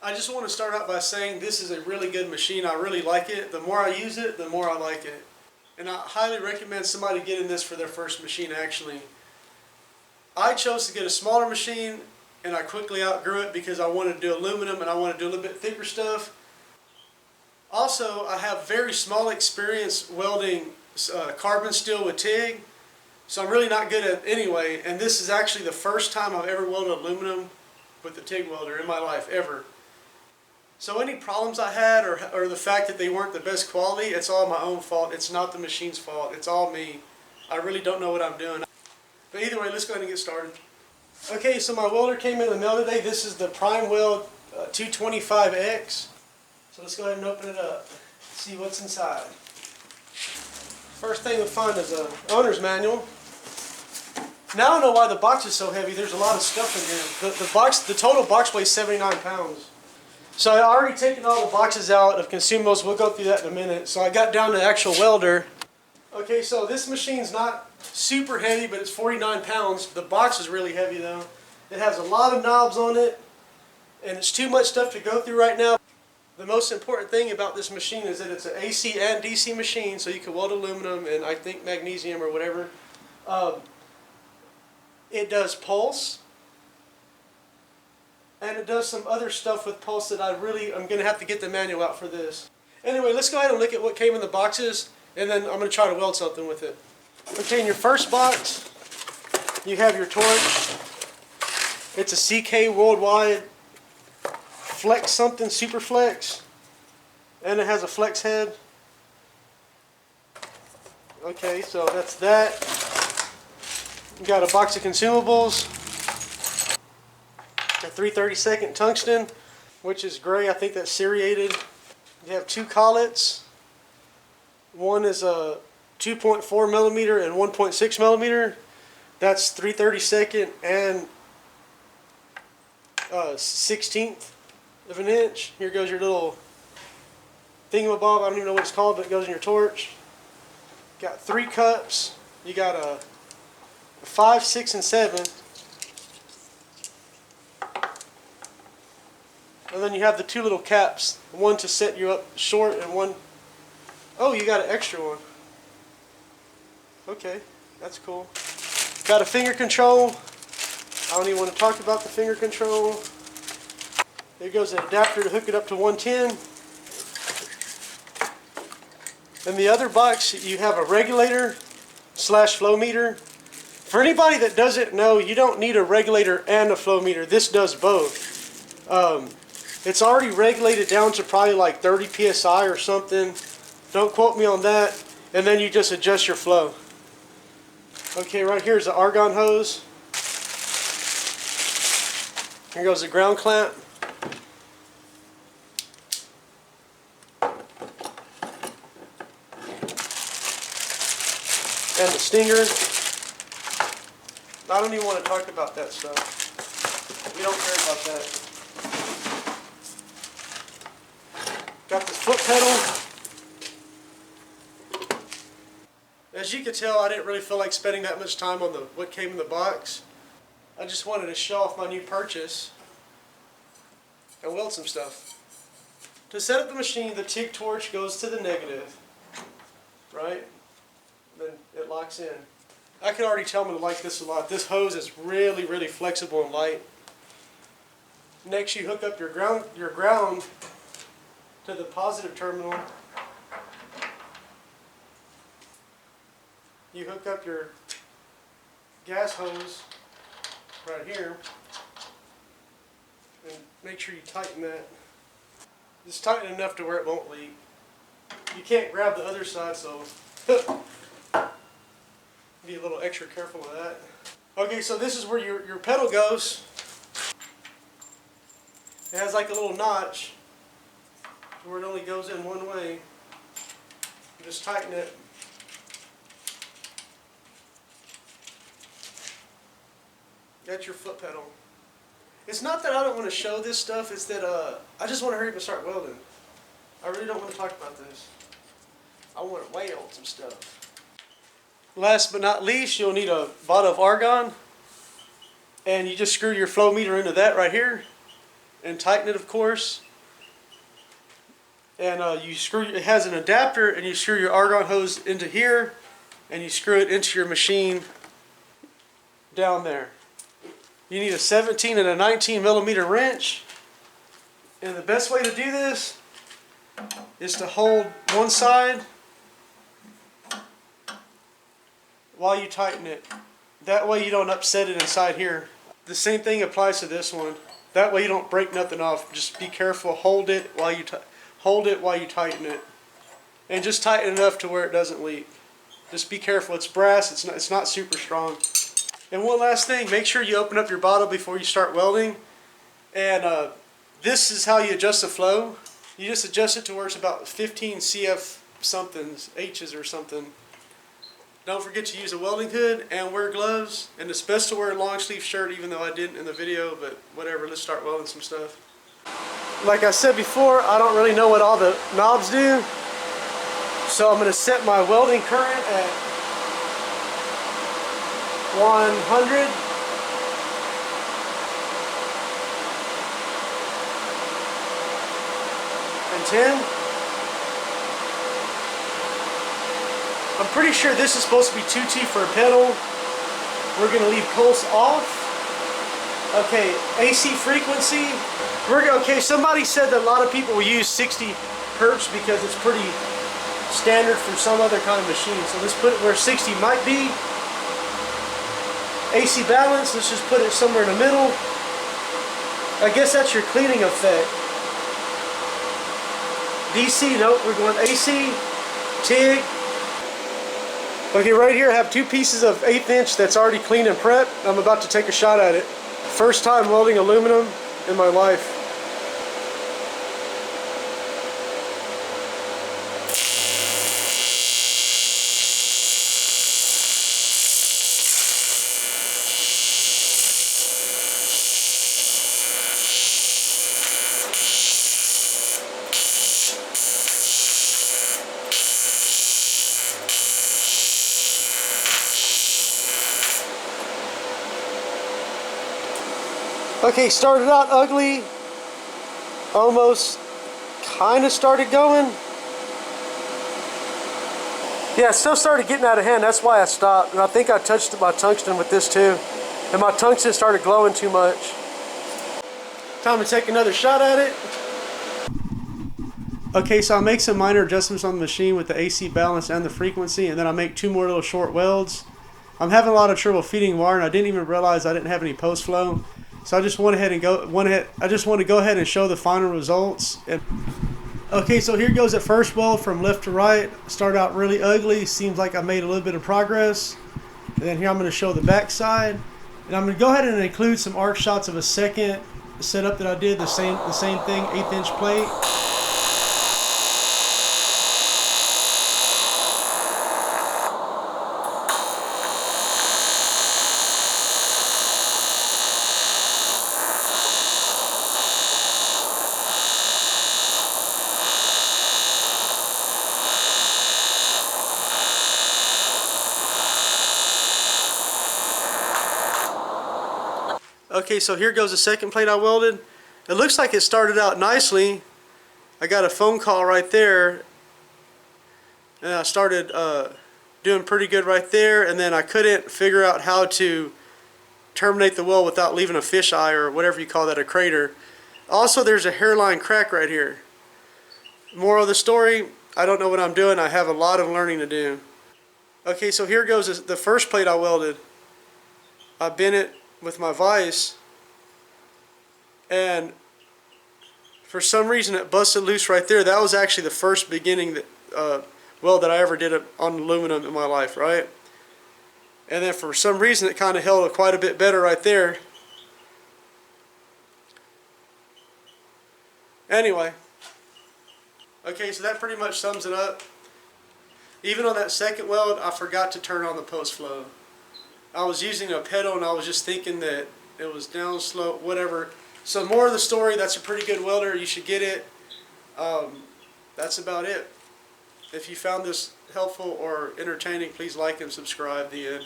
I just want to start out by saying this is a really good machine. I really like it. The more I use it, the more I like it. And I highly recommend somebody getting this for their first machine actually. I chose to get a smaller machine and I quickly outgrew it because I wanted to do aluminum and I wanted to do a little bit thicker stuff. Also, I have very small experience welding carbon steel with TIG, so I'm really not good at it anyway, and this is actually the first time I've ever welded aluminum with the TIG welder in my life, ever. So any problems I had or the fact that they weren't the best quality, it's all my own fault. It's not the machine's fault. It's all me. I really don't know what I'm doing. But either way, let's go ahead and get started. Okay, so my welder came in the mail today. This is the PrimeWeld TIG225X. So let's go ahead and open it up, see what's inside. First thing we'll find is an owner's manual. Now I know why the box is so heavy. There's a lot of stuff in here. The total box weighs 79 pounds. So I already taken all the boxes out of consumables. We'll go through that in a minute. So I got down to the actual welder. Okay, so this machine's not super heavy, but it's 49 pounds. The box is really heavy though. It has a lot of knobs on it, and it's too much stuff to go through right now. The most important thing about this machine is that it's an AC and DC machine, so you can weld aluminum and I think magnesium or whatever. It does pulse, and it does some other stuff with pulse that I'm going to have to get the manual out for this. Anyway, let's go ahead and look at what came in the boxes, and then I'm going to try to weld something with it. Okay, in your first box, you have your torch. It's a CK Worldwide Flex something, Super Flex, and it has a flex head. Okay, so that's that. You got a box of consumables, a 3/32 tungsten, which is gray. I think that's seriated. You have two collets. One is a 2.4 millimeter and 1.6 millimeter. That's 3/32 and 1/16 of an inch. Here goes your little thingamabob. I don't even know what it's called, but it goes in your torch. Got 3 cups. You got a 5, 6, and 7. And then you have the 2 little caps. One to set you up short and one... Oh, you got an extra one. Okay, that's cool. Got a finger control. I don't even want to talk about the finger control. There goes an adapter to hook it up to 110. In the other box, you have a regulator / flow meter. For anybody that doesn't know, you don't need a regulator and a flow meter. This does both. It's already regulated down to probably like 30 psi or something. Don't quote me on that. And then you just adjust your flow. Okay, right here is the argon hose. Here goes the ground clamp. And the stinger. I don't even want to talk about that stuff. We don't care about that. Got this foot pedal. As you can tell, I didn't really feel like spending that much time on what came in the box. I just wanted to show off my new purchase and weld some stuff. To set up the machine, the TIG torch goes to the negative, right? Then it locks in. I can already tell I'm going to like this a lot. This hose is really, really flexible and light. Next, you hook up your ground to the positive terminal. You hook up your gas hose right here, and make sure you tighten that. Just tighten enough to where it won't leak. You can't grab the other side, so be a little extra careful with that. Okay, so this is where your pedal goes. It has like a little notch where it only goes in one way. You just tighten it. That's your foot pedal. It's not that I don't want to show this stuff, it's that I just want to hurry up and start welding. I really don't want to talk about this. I want to weld some stuff. Last but not least, you'll need a bottle of argon, and you just screw your flow meter into that right here, and tighten it, of course. And you screw, it has an adapter, and you screw your argon hose into here, and you screw it into your machine down there. You need a 17 and a 19 millimeter wrench. And the best way to do this is to hold one side while you tighten it. That way you don't upset it inside here. The same thing applies to this one. That way you don't break nothing off. Just be careful. Hold it while you tighten it, and just tighten it enough to where it doesn't leak. Just be careful. It's brass. It's not super strong. And one last thing, make sure you open up your bottle before you start welding. And this is how you adjust the flow. You just adjust it to where it's about 15 CF somethings, H's or something. Don't forget to use a welding hood and wear gloves. And it's best to wear a long sleeve shirt, even though I didn't in the video, but whatever, let's start welding some stuff. Like I said before, I don't really know what all the knobs do. So I'm going to set my welding current at 100. And 10. I'm pretty sure this is supposed to be 2T for a pedal. We're going to leave pulse off. Okay, AC frequency. Okay, somebody said that a lot of people will use 60 hertz because it's pretty standard for some other kind of machine. So let's put it where 60 might be. AC balance, let's just put it somewhere in the middle. I guess that's your cleaning effect. DC, nope, we're going AC, TIG. Okay, right here I have two pieces of 1/8 inch that's already clean and prepped. I'm about to take a shot at it. First time welding aluminum in my life. Okay, started out ugly, almost kind of started going. Yeah, it still started getting out of hand, that's why I stopped. And I think I touched my tungsten with this too. And my tungsten started glowing too much. Time to take another shot at it. Okay, so I'll make some minor adjustments on the machine with the AC balance and the frequency, and then I'll make 2 more little short welds. I'm having a lot of trouble feeding wire, and I didn't even realize I didn't have any post flow. So I just want to go ahead and show the final results. Okay, so here goes the first weld from left to right. Started out really ugly. Seems like I made a little bit of progress. And then here I'm going to show the back side. And I'm going to go ahead and include some arc shots of a second setup that I did. The same thing, 1/8 inch plate. Okay, so here goes the second plate I welded. It looks like it started out nicely. I got a phone call right there, and I started doing pretty good right there, and then I couldn't figure out how to terminate the weld without leaving a fisheye, or whatever you call that, a crater. Also, there's a hairline crack right here. Moral of the story, I don't know what I'm doing. I have a lot of learning to do. Okay, so here goes the first plate I welded. I bent it with my vise, and for some reason it busted loose right there. That was actually the first beginning weld that I ever did on aluminum in my life, right? And then for some reason it kind of held quite a bit better right there. Anyway, okay, so that pretty much sums it up. Even on that second weld, I forgot to turn on the post flow. I was using a pedal and I was just thinking that it was down slow, whatever. So more of the story, that's a pretty good welder. You should get it. That's about it. If you found this helpful or entertaining, please like and subscribe. The end.